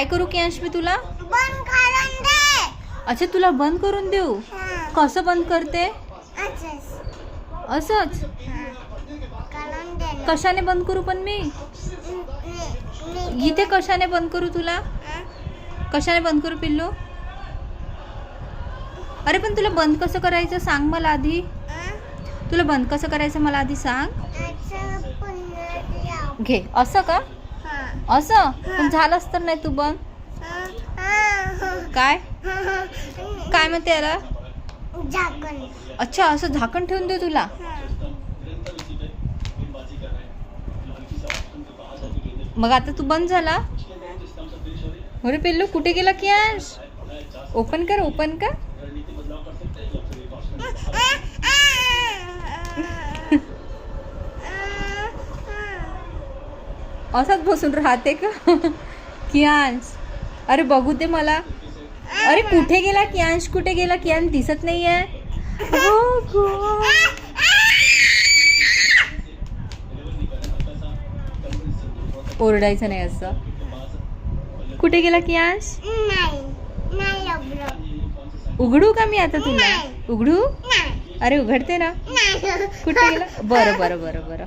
काय करू कियांश मी तुला? बंद करून दे. अच्छा तुला बंद करून देऊ? कसं बंद करते? असंच करून दे ना. कशाने बंद करू पण मी? इथे कशाने बंद करू तुला? कशाने बंद करू पिल्लू? अरे पण तुला बंद कसं करायचं सांग मला आधी. तुला बंद कसं करायचं मला आधी सांग. घे असं का? असं पण झालंच तर नाही तू बंद. काय काय म्हणते याला? झाकण. अच्छा असं झाकण ठेवून दे तुला. मग आता तू बंद झाला. अरे पिल्लू कुठे गेला कियांश? ओपन कर ओपन कर. असाच बसून राहते का कियांश? अरे बघू दे मला. अरे कुठे गेला कियांश? कुठे गेला कियांश? दिसत नाही आहे. ओरडायचं नाही असं. कुठे गेला कियांश? उघडू का मी आता तुला? उघडू? अरे उघडते ना. कुठे गेला? बरं बरं बरं बरं.